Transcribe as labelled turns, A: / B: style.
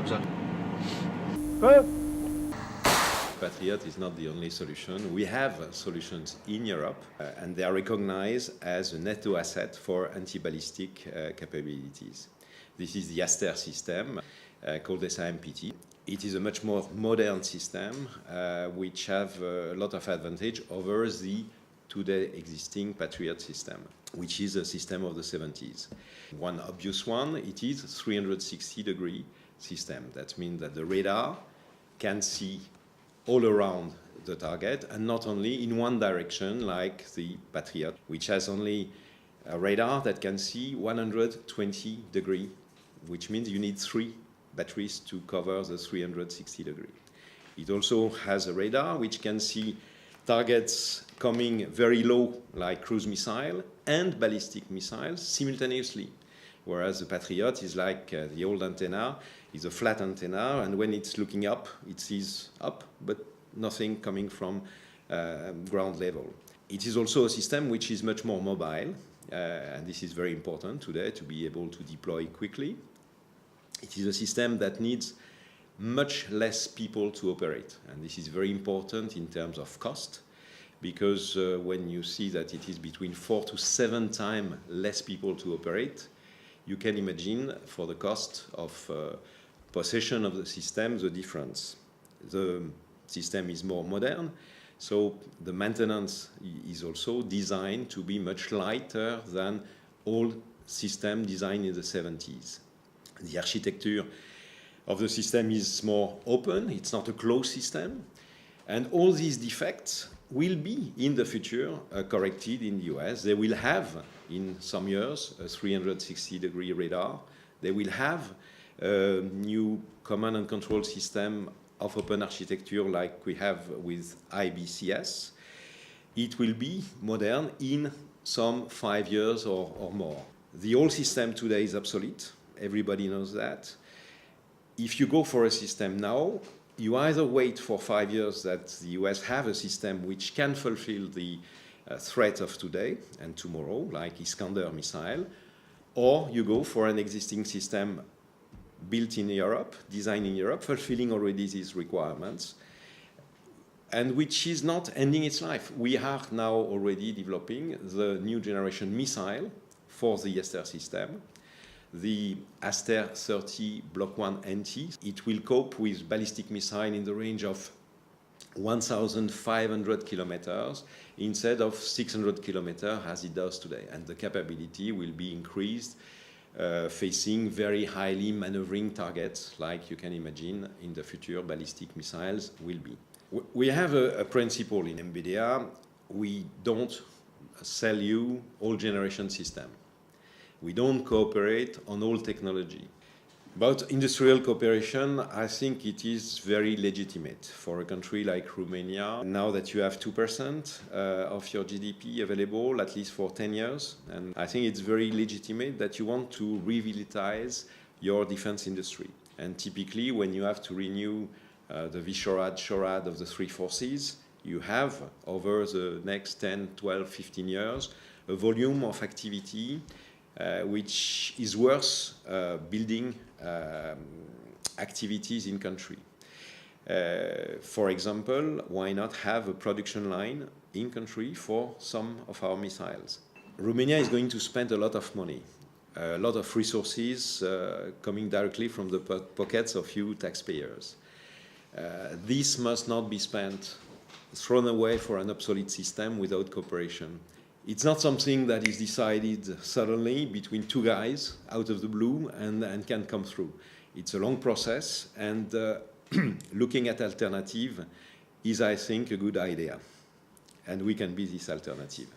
A: dobrze.
B: Patriot is not the only solution. We have solutions in Europe, and they are recognized as a NATO asset for anti-ballistic capabilities. This is the Aster system called SAMP T. It is a much more modern system which have a lot of advantage over the today existing Patriot system, which is a system of the 70s. One obvious one, it is a 360-degree system. That means that the radar can see all around the target and not only in one direction like the Patriot, which has only a radar that can see 120 degrees, which means you need 3 batteries to cover the 360 degrees. It also has a radar which can see targets coming very low like cruise missile and ballistic missiles simultaneously, whereas the Patriot is like the old antenna, is a flat antenna, and when it's looking up, it sees up, but nothing coming from ground level. It is also a system which is much more mobile, and this is very important today to be able to deploy quickly. It is a system that needs much less people to operate, and this is very important in terms of cost, because when you see that it is between 4 to 7 times less people to operate, you can imagine for the cost of possession of the system the difference. The system is more modern, so the maintenance is also designed to be much lighter than old system designed in the 70s. The architecture of the system is more open, it's not a closed system, and all these defects will be in the future corrected in the US. They will have in some years a 360-degree radar. They will have a new command and control system of open architecture like we have with IBCS. It will be modern in some 5 years or more. The old system today is obsolete. Everybody knows that. If you go for a system now, you either wait for 5 years that the US have a system which can fulfill the threat of today and tomorrow, like Iskander missile, or you go for an existing system built in Europe, designed in Europe, fulfilling already these requirements, and which is not ending its life. We are now already developing the new generation missile for the Aster system, the Aster 30 Block 1 NT. It will cope with ballistic missile in the range of 1,500 kilometers instead of 600 kilometers as it does today. And the capability will be increased facing very highly maneuvering targets like you can imagine in the future ballistic missiles will be. We have a principle in MBDA. We don't sell you all generation system. We don't cooperate on all technology. About industrial cooperation, I think it is very legitimate for a country like Romania. Now that you have 2% of your GDP available, at least for 10 years, and I think it's very legitimate that you want to revitalize your defense industry. And typically, when you have to renew the VSHORAD, SHORAD of the 3 forces, you have, over the next 10, 12, 15 years, a volume of activity which is worth building activities in country. For example, why not have a production line in country for some of our missiles? Romania is going to spend a lot of money, a lot of resources coming directly from the pockets of you taxpayers. This must not be spent, thrown away for an obsolete system without cooperation. It's not something that is decided suddenly between 2 guys out of the blue and can come through. It's a long process, and looking at alternative is, I think, a good idea. And we can be this alternative.